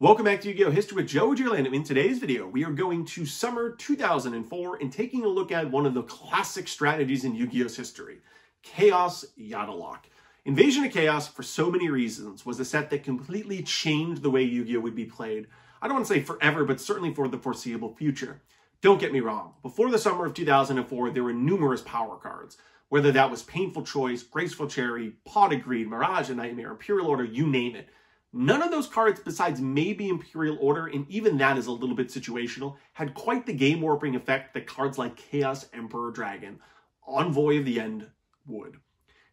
Welcome back to Yu-Gi-Oh! History with Joe Giorlando. In today's video, we are going to summer 2004 and taking a look at one of the classic strategies in Yu-Gi-Oh's history, Chaos Yata Lock. Invasion of Chaos, for so many reasons, was a set that completely changed the way Yu-Gi-Oh! Would be played. I don't want to say forever, but certainly for the foreseeable future. Don't get me wrong. Before the summer of 2004, there were numerous power cards. Whether that was Painful Choice, Graceful Cherry, Pot of Greed, Mirage of Nightmare, Imperial Order, you name it. None of those cards, besides maybe Imperial Order, and even that is a little bit situational, had quite the game-warping effect that cards like Chaos Emperor Dragon, Envoy of the End, would.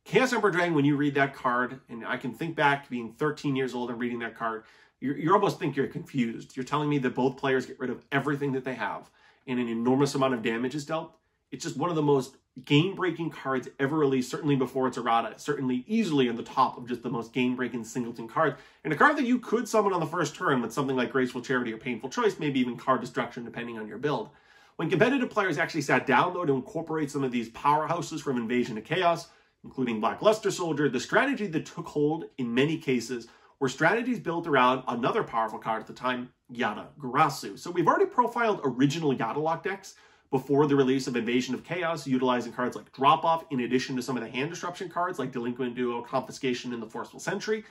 Chaos Emperor Dragon, when you read that card, and I can think back to being 13 years old and reading that card, you almost think you're confused. You're telling me that both players get rid of everything that they have, and an enormous amount of damage is dealt? It's just one of the most game-breaking cards ever released, certainly before its errata, certainly easily in the top of just the most game-breaking singleton cards, and a card that you could summon on the first turn with something like Graceful Charity or Painful Choice, maybe even card destruction depending on your build. When competitive players actually sat down though to incorporate some of these powerhouses from Invasion of Chaos, including Black Luster Soldier, the strategy that took hold in many cases were strategies built around another powerful card at the time, Yata Garasu. So we've already profiled original Yata Lock decks before the release of Invasion of Chaos, utilizing cards like Drop Off, in addition to some of the hand disruption cards like Delinquent Duo, Confiscation, and the Forceful Sentry.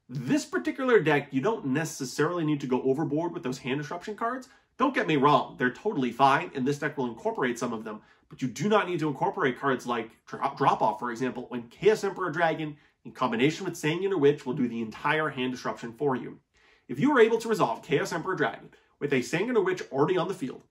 This particular deck, you don't necessarily need to go overboard with those hand disruption cards. Don't get me wrong, they're totally fine, and this deck will incorporate some of them, but you do not need to incorporate cards like Drop Off, for example, when Chaos Emperor Dragon, in combination with Sanguine or Witch, will do the entire hand disruption for you. If you are able to resolve Chaos Emperor Dragon with a Sanguine or Witch already on the field,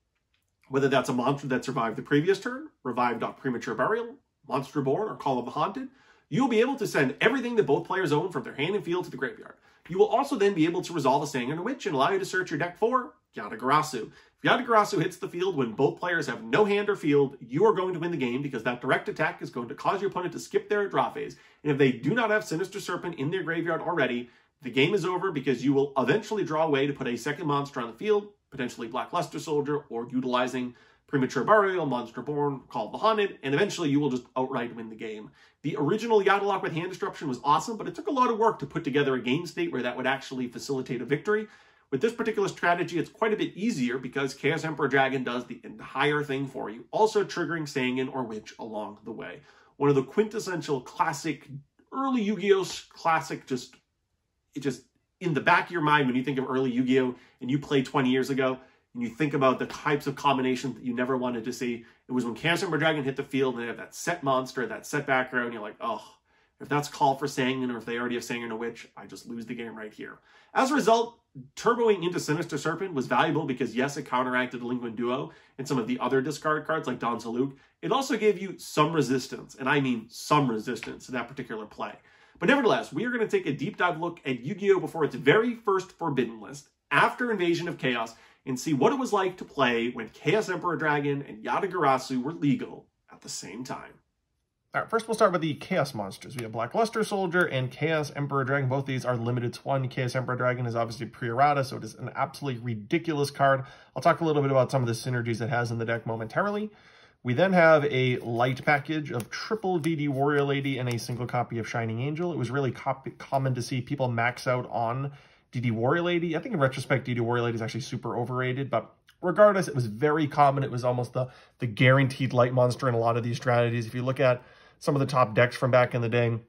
whether that's a monster that survived the previous turn, revived off Premature Burial, Monster Born, or Call of the Haunted, you'll be able to send everything that both players own from their hand and field to the graveyard. You will also then be able to resolve a Sanguine Witch and allow you to search your deck for Yata Garasu. If Yata Garasu hits the field when both players have no hand or field, you are going to win the game because that direct attack is going to cause your opponent to skip their draw phase. And if they do not have Sinister Serpent in their graveyard already, the game is over because you will eventually draw a way to put a second monster on the field, potentially Black Luster Soldier, or utilizing Premature Burial, Monster Born, Call of the Haunted, and eventually you will just outright win the game. The original Yata Lock with hand disruption was awesome, but it took a lot of work to put together a game state where that would actually facilitate a victory. With this particular strategy, it's quite a bit easier because Chaos Emperor Dragon does the entire thing for you, also triggering Sanguine or Witch along the way. One of the quintessential classic, early Yu-Gi-Oh! Classic, just in the back of your mind when you think of early Yu-Gi-Oh! And you played 20 years ago, and you think about the types of combinations that you never wanted to see, it was when Chaos Emperor Dragon hit the field and they have that set monster, that set background, and you're like, oh, if that's Call for Sanguine or if they already have Sanguine or Witch, I just lose the game right here. As a result, turboing into Sinister Serpent was valuable because, yes, it counteracted Delinquent Duo and some of the other discard cards like Don Saluk. It also gave you some resistance, and I mean some resistance to that particular play. But nevertheless, we are going to take a deep dive look at Yu-Gi-Oh! Before its very first Forbidden List, after Invasion of Chaos, and see what it was like to play when Chaos Emperor Dragon and Yata Garasu were legal at the same time. All right, first we'll start with the Chaos monsters. We have Black Luster Soldier and Chaos Emperor Dragon. Both these are limited to one. Chaos Emperor Dragon is obviously pre-errata, so it is an absolutely ridiculous card. I'll talk a little bit about some of the synergies it has in the deck momentarily. We then have a light package of triple DD Warrior Lady and a single copy of Shining Angel. It was really common to see people max out on DD Warrior Lady. I think in retrospect, DD Warrior Lady is actually super overrated, but regardless, it was very common. It was almost the guaranteed light monster in a lot of these strategies. If you look at some of the top decks from back in the day,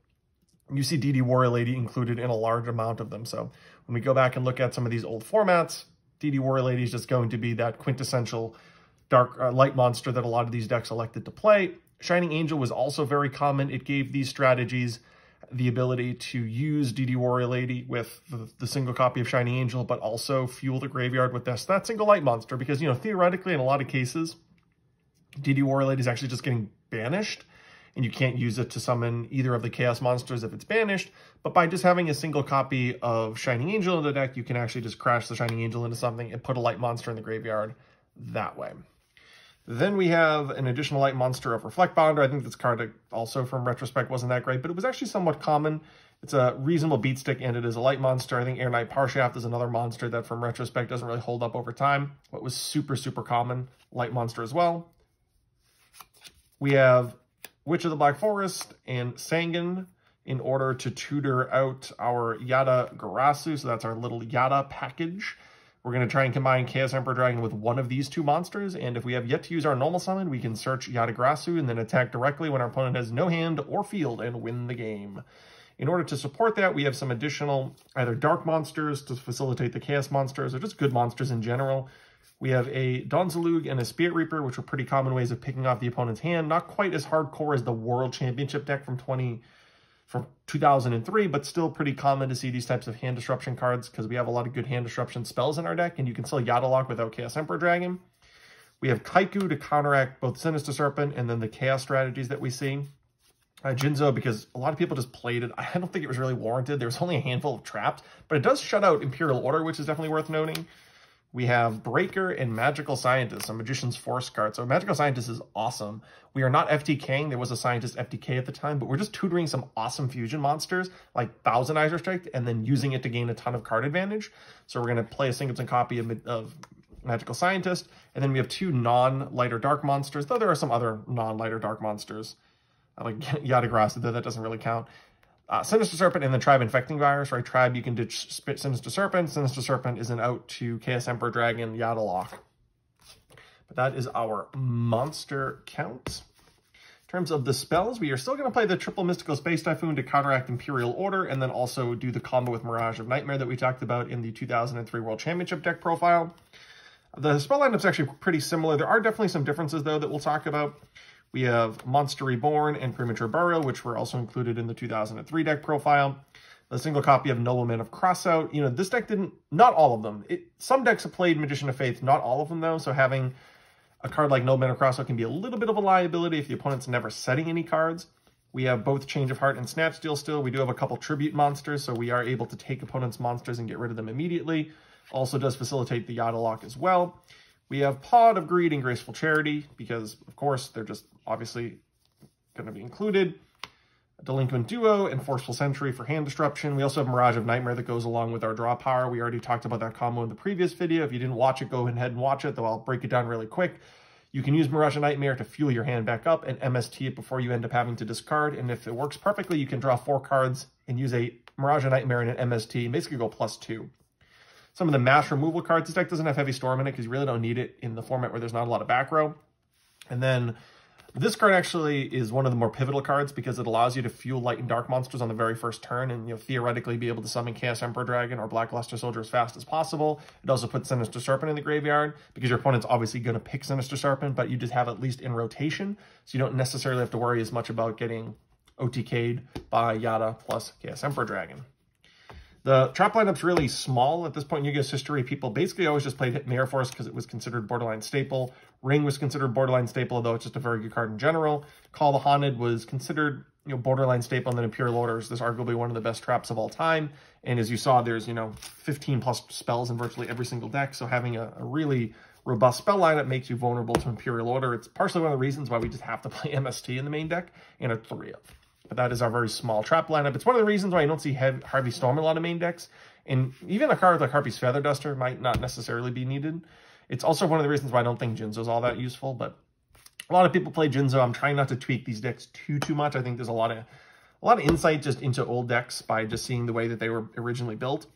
you see DD Warrior Lady included in a large amount of them. So when we go back and look at some of these old formats, DD Warrior Lady is just going to be that quintessential dark light monster that a lot of these decks elected to play. Shining Angel was also very common. It gave these strategies the ability to use DD Warrior Lady with the single copy of Shining Angel, but also fuel the graveyard with that single light monster. Because, you know, theoretically, in a lot of cases, DD Warrior Lady is actually just getting banished, and you can't use it to summon either of the Chaos monsters if it's banished. But by just having a single copy of Shining Angel in the deck, you can actually just crash the Shining Angel into something and put a light monster in the graveyard that way. Then we have an additional light monster of Reflect Bounder. I think this card also from retrospect wasn't that great, but it was actually somewhat common. It's a reasonable beat stick, and it is a light monster. I think Air Knight Parshaft is another monster that from retrospect doesn't really hold up over time, but was super, super common. Light monster as well. We have Witch of the Black Forest and Sanguine in order to tutor out our Yata Garasu. So that's our little Yata package. We're going to try and combine Chaos Emperor Dragon with one of these two monsters, and if we have yet to use our normal summon, we can search Yata Garasu and then attack directly when our opponent has no hand or field and win the game. In order to support that, we have some additional either dark monsters to facilitate the chaos monsters, or just good monsters in general. We have a Donzalug and a Spirit Reaper, which are pretty common ways of picking off the opponent's hand. Not quite as hardcore as the World Championship deck from 2003, but still pretty common to see these types of hand disruption cards because we have a lot of good hand disruption spells in our deck, and you can still Yata Lock without Chaos Emperor Dragon. We have Kaiku to counteract both Sinister Serpent and then the chaos strategies that we see. Jinzo, because a lot of people just played it. I don't think it was really warranted. There was only a handful of traps, but it does shut out Imperial Order, which is definitely worth noting. We have Breaker and Magical Scientist, a Magician's Force card. So Magical Scientist is awesome. We are not FTKing. There was a Scientist FTK at the time, but we're just tutoring some awesome fusion monsters like Thousand Eyes Restrict and then using it to gain a ton of card advantage. So we're going to play a singleton copy of Magical Scientist, and then we have two non-light or dark monsters, though there are some other non-light or dark monsters. Like Yata Garasu, though that doesn't really count. Sinister Serpent and the Tribe Infecting Virus, right? Tribe, you can ditch Sinister Serpent. Sinister Serpent is an out to Chaos Emperor Dragon, Yata Lock. But that is our monster count. In terms of the spells, we are still going to play the triple Mystical Space Typhoon to counteract Imperial Order, and then also do the combo with Mirage of Nightmare that we talked about in the 2003 World Championship deck profile. The spell lineup's actually pretty similar. There are definitely some differences, though, that we'll talk about. We have Monster Reborn and Premature Burial, which were also included in the 2003 deck profile. The single copy of Nobleman of Crossout. You know, this deck didn't, not all of them. Some decks have played Magician of Faith, not all of them though, so having a card like Nobleman of Crossout can be a little bit of a liability if the opponent's never setting any cards. We have both Change of Heart and Snatch Steal still. We do have a couple Tribute monsters, so we are able to take opponent's monsters and get rid of them immediately. Also does facilitate the Yata Lock as well. We have Pod of Greed and Graceful Charity, because, of course, they're just obviously going to be included. A Delinquent Duo and Forceful Sentry for hand disruption. We also have Mirage of Nightmare that goes along with our draw power. We already talked about that combo in the previous video. If you didn't watch it, go ahead and watch it, though I'll break it down really quick. You can use Mirage of Nightmare to fuel your hand back up and MST it before you end up having to discard. And if it works perfectly, you can draw 4 cards and use a Mirage of Nightmare and an MST and basically go +2. Some of the mass removal cards, this deck doesn't have Heavy Storm in it because you really don't need it in the format where there's not a lot of back row. And then this card actually is one of the more pivotal cards because it allows you to fuel light and dark monsters on the very first turn and, you know, theoretically be able to summon Chaos Emperor Dragon or Black Luster Soldier as fast as possible. It also puts Sinister Serpent in the graveyard because your opponent's obviously going to pick Sinister Serpent, but you just have at least in rotation, so you don't necessarily have to worry as much about getting OTK'd by Yata plus Chaos Emperor Dragon. The trap lineup's really small. At this point in Yu-Gi-Oh's history, people basically always just played Hit and Air Force because it was considered borderline staple. Ring was considered borderline staple, although it's just a very good card in general. Call the Haunted was considered, you know, borderline staple, and then Imperial Orders. This is arguably one of the best traps of all time. And as you saw, there's, you know, 15 plus spells in virtually every single deck. So having a really robust spell lineup makes you vulnerable to Imperial Order. It's partially one of the reasons why we just have to play MST in the main deck and a 3 of. But that is our very small trap lineup. It's one of the reasons why you don't see Heavy Storm in a lot of main decks. And even a card like Harpy's Feather Duster might not necessarily be needed. It's also one of the reasons why I don't think Jinzo's all that useful. But a lot of people play Jinzo. I'm trying not to tweak these decks too much. I think there's a lot of insight just into old decks by just seeing the way that they were originally built.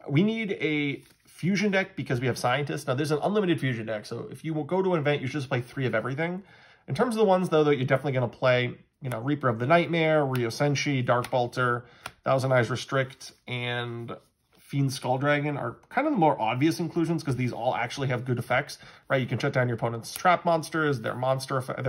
We need a fusion deck because we have Scientists. Now, there's an unlimited fusion deck. So if you will go to an event, you should just play 3 of everything. In terms of the ones, though, that you're definitely going to play, you know, Reaper of the Nightmare, Rio Senshi, Dark Bolter, Thousand Eyes Restrict, and Fiend Skull Dragon are kind of the more obvious inclusions because these all actually have good effects, right? You can shut down your opponent's trap monsters, their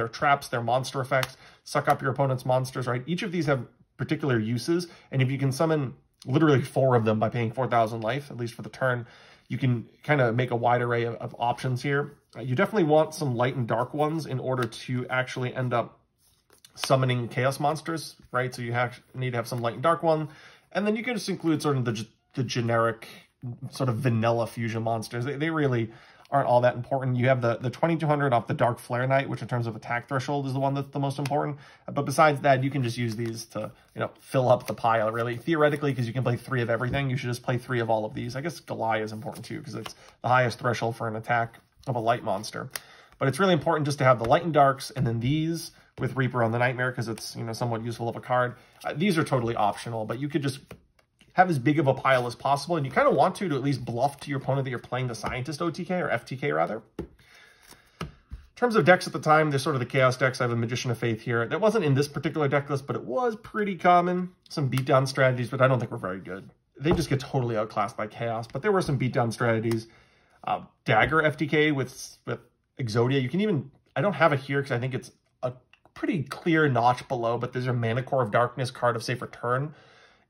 traps, their monster effects, suck up your opponent's monsters, right? Each of these have particular uses, and if you can summon literally 4 of them by paying 4,000 life, at least for the turn, you can kind of make a wide array of options here. You definitely want some light and dark ones in order to actually end up summoning chaos monsters, right? So you need to have some light and dark one. And then you can just include sort of the generic sort of vanilla fusion monsters. They really aren't all that important. You have the 2200 off the Dark Flare Knight, which in terms of attack threshold is the one that's the most important. But besides that, you can just use these to, you know, fill up the pile, really. Theoretically, because you can play 3 of everything, you should just play 3 of all of these. I guess Galai is important too, because it's the highest threshold for an attack of a light monster. But it's really important just to have the light and darks, and then these with Reaper on the Nightmare because it's, you know, somewhat useful of a card. These are totally optional, but you could just have as big of a pile as possible, and you kind of want to at least bluff to your opponent that you're playing the Scientist OTK, or FTK rather. In terms of decks at the time, there's sort of the Chaos decks. I have a Magician of Faith here. That wasn't in this particular deck list, but it was pretty common. Some beatdown strategies, but I don't think were very good. They just get totally outclassed by Chaos, but there were some beatdown strategies. Dagger FTK with Exodia. You can even, I don't have it here because I think it's a pretty clear notch below, but there's a Mana Core of Darkness card of Safe Return,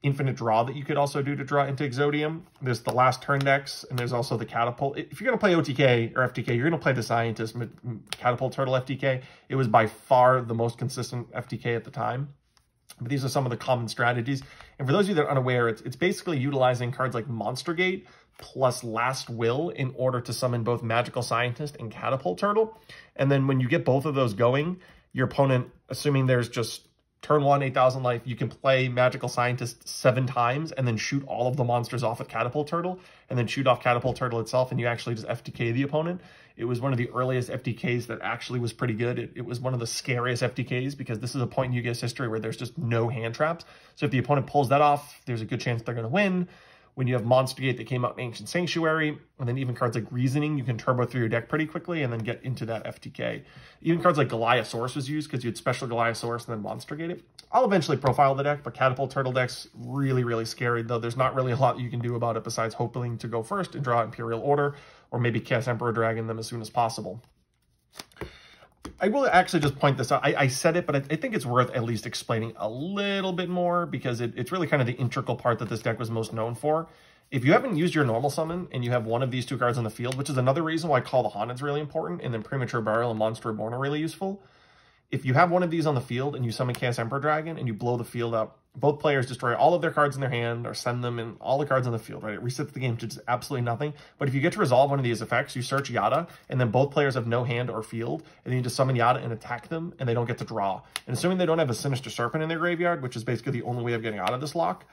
infinite draw that you could also do to draw into Exodium. There's the last turn decks, and there's also the Catapult. If you're going to play OTK or FTK, you're going to play the Scientist Catapult Turtle FTK. It was by far the most consistent FTK at the time. But these are some of the common strategies. And for those of you that are unaware, it's basically utilizing cards like Monster Gate plus Last Will in order to summon both Magical Scientist and Catapult Turtle. And then when you get both of those going, your opponent, assuming there's just turn 1, 8,000 life, you can play Magical Scientist 7 times and then shoot all of the monsters off with Catapult Turtle and then shoot off Catapult Turtle itself, and you actually just FTK the opponent. It was one of the earliest FTKs that actually was pretty good. It was one of the scariest FTKs because this is a point in Yu-Gi-Oh! History where there's just no hand traps. So if the opponent pulls that off, there's a good chance they're going to win. When you have Monster Gate that came out in Ancient Sanctuary, and then even cards like Reasoning, you can turbo through your deck pretty quickly and then get into that FTK. Even cards like Goliathsaurus was used because you had special Goliathsaurus and then Monster Gate it. I'll eventually profile the deck, but Catapult Turtle deck's really, really scary, though there's not really a lot you can do about it besides hoping to go first and draw Imperial Order, or maybe Chaos Emperor Dragon them as soon as possible. I will actually just point this out. I said it, but I think it's worth at least explaining a little bit more because it's really kind of the integral part that this deck was most known for. If you haven't used your normal summon and you have one of these 2 cards on the field, which is another reason why Call the Haunted is really important, and then Premature Burial and Monster Reborn are really useful. If you have one of these on the field and you summon Chaos Emperor Dragon and you blow the field up, both players destroy all of their cards in their hand or send them in all the cards on the field, right? It resets the game to just absolutely nothing. But if you get to resolve one of these effects, you search Yata, and then both players have no hand or field, and then you just summon Yata and attack them, and they don't get to draw. And assuming they don't have a Sinister Serpent in their graveyard, which is basically the only way of getting out of this lock,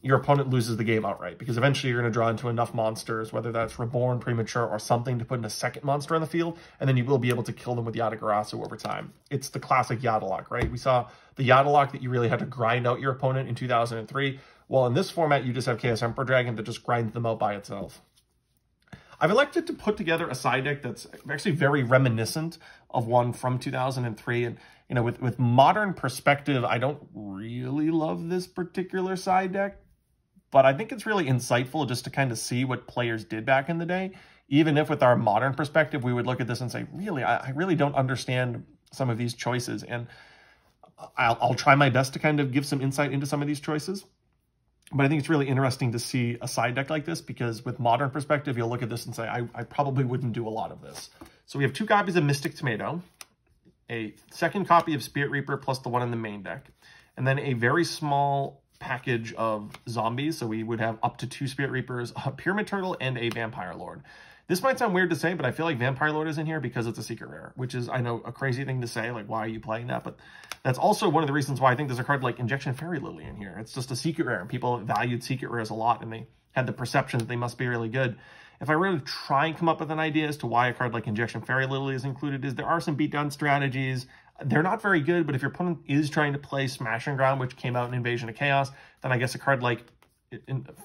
your opponent loses the game outright, because eventually you're going to draw into enough monsters, whether that's Reborn, Premature, or something to put in a second monster on the field, and then you will be able to kill them with Yata-Garasu over time. It's the classic Yata lock, right? We saw the Yata lock that you really had to grind out your opponent in 2003. Well, in this format, you just have Chaos Emperor Dragon that just grinds them out by itself. I've elected to put together a side deck that's actually very reminiscent of one from 2003, and you know, with modern perspective, I don't really love this particular side deck. But I think it's really insightful just to kind of see what players did back in the day. Even if with our modern perspective, we would look at this and say, really, I really don't understand some of these choices. And I'll try my best to kind of give some insight into some of these choices. But I think it's really interesting to see a side deck like this, because with modern perspective, you'll look at this and say, I probably wouldn't do a lot of this. So we have 2 copies of Mystic Tomato, a second copy of Spirit Reaper plus the one in the main deck, and then a very small package of zombies. So we would have up to 2 Spirit Reapers, a Pyramid Turtle, and a Vampire Lord. This might sound weird to say, but I feel like Vampire Lord is in here because it's a secret rare, which is, I know, a crazy thing to say, like, why are you playing that? But that's also one of the reasons why I think there's a card like Injection Fairy Lily in here. It's just a secret rare, and people valued secret rares a lot, and they had the perception that they must be really good. If I really try and come up with an idea as to why a card like Injection Fairy Lily is included, is there are some beatdown strategies. They're not very good, but if your opponent is trying to play Smash and Ground, which came out in Invasion of Chaos, then I guess a card like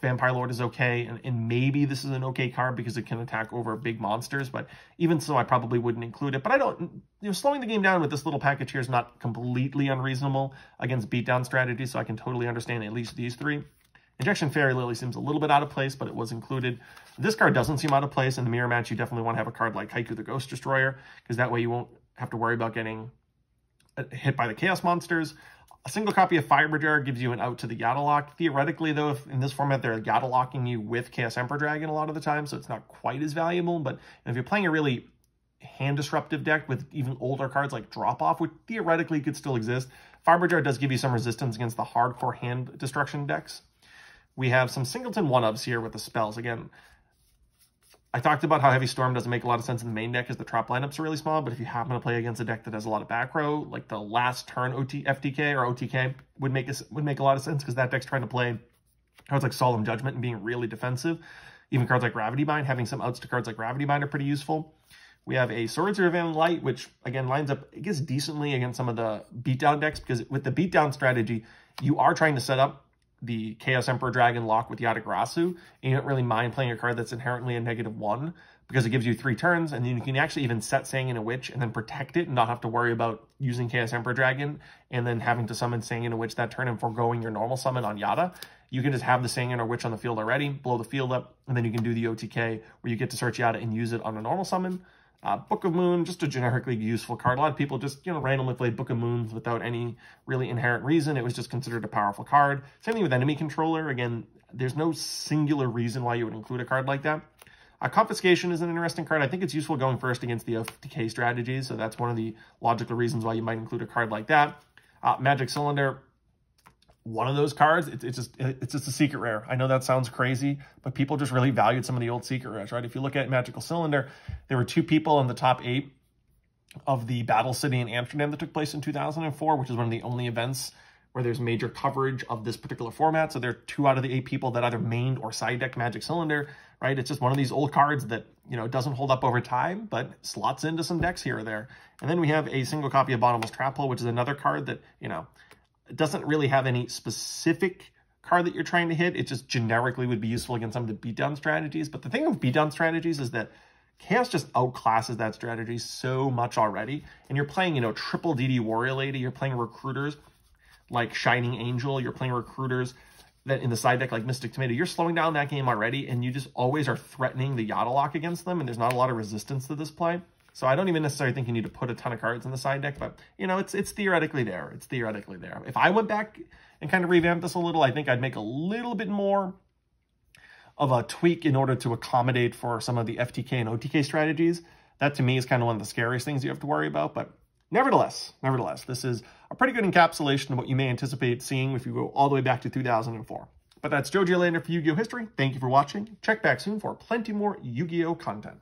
Vampire Lord is okay, and maybe this is an okay card because it can attack over big monsters, but even so, I probably wouldn't include it. But I don't, you know, slowing the game down with this little package here is not completely unreasonable against beatdown strategies, so I can totally understand at least these 3. Injection Fairy Lily seems a little bit out of place, but it was included. This card doesn't seem out of place. In the mirror match, you definitely want to have a card like Haiku the Ghost Destroyer, because that way you won't have to worry about getting hit by the Chaos monsters. A single copy of Firebreaker gives you an out to the Yata lock. Theoretically, though, if in this format, they're Yata locking you with Chaos Emperor Dragon a lot of the time, so it's not quite as valuable. But if you're playing a really hand-disruptive deck with even older cards like Drop-Off, which theoretically could still exist, Firebreaker does give you some resistance against the hardcore hand destruction decks. We have some singleton one-ups here with the spells. Again, I talked about how Heavy Storm doesn't make a lot of sense in the main deck because the trap lineups are really small, but if you happen to play against a deck that has a lot of back row, like the last turn FTK or OTK would make a lot of sense, because that deck's trying to play cards like Solemn Judgment and being really defensive. Even cards like Gravity Bind, having some outs to cards like Gravity Bind are pretty useful. We have a Swords of Revenge Light, which, again, lines up, I guess, decently against some of the beatdown decks, because with the beatdown strategy, you are trying to set up the Chaos Emperor Dragon lock with Yata, and you don't really mind playing a card that's inherently a -1, because it gives you 3 turns, and then you can actually even set Sanguine Witch and then protect it and not have to worry about using Chaos Emperor Dragon and then having to summon Sanguine Witch that turn and foregoing your normal summon on Yata. You can just have the Sanguine Witch on the field already, blow the field up, and then you can do the OTK where you get to search Yata and use it on a normal summon. Book of Moon, just a generically useful card. A lot of people just, randomly played Book of Moons without any really inherent reason. It was just considered a powerful card. Same thing with Enemy Controller. Again, there's no singular reason why you would include a card like that. Confiscation is an interesting card. I think it's useful going first against the OTK strategies, so that's one of the logical reasons why you might include a card like that. Magic Cylinder, one of those cards, it's just a secret rare. I know that sounds crazy, but people just really valued some of the old secret rares, right? If you look at Magical Cylinder, there were 2 people in the top 8 of the Battle City in Amsterdam that took place in 2004, which is one of the only events where there's major coverage of this particular format. So there are 2 out of the 8 people that either mained or side decked Magic Cylinder, right? It's just one of these old cards that, doesn't hold up over time, but slots into some decks here or there. And then we have a single copy of Bottomless Trap Hole, which is another card that, it doesn't really have any specific card that you're trying to hit. It just generically would be useful against some of the beatdown strategies. But the thing with beatdown strategies is that Chaos just outclasses that strategy so much already. And you're playing, triple DD Warrior Lady. You're playing recruiters like Shining Angel. You're playing recruiters that in the side deck like Mystic Tomato. You're slowing down that game already, and you just always are threatening the Yata lock against them, and there's not a lot of resistance to this play. So I don't even necessarily think you need to put a ton of cards in the side deck, but, it's theoretically there. It's theoretically there. If I went back and kind of revamped this a little, I think I'd make a little bit more of a tweak in order to accommodate for some of the FTK and OTK strategies. That, to me, is kind of one of the scariest things you have to worry about. But nevertheless, this is a pretty good encapsulation of what you may anticipate seeing if you go all the way back to 2004. But that's Giorlando for Yu-Gi-Oh! History. Thank you for watching. Check back soon for plenty more Yu-Gi-Oh! content.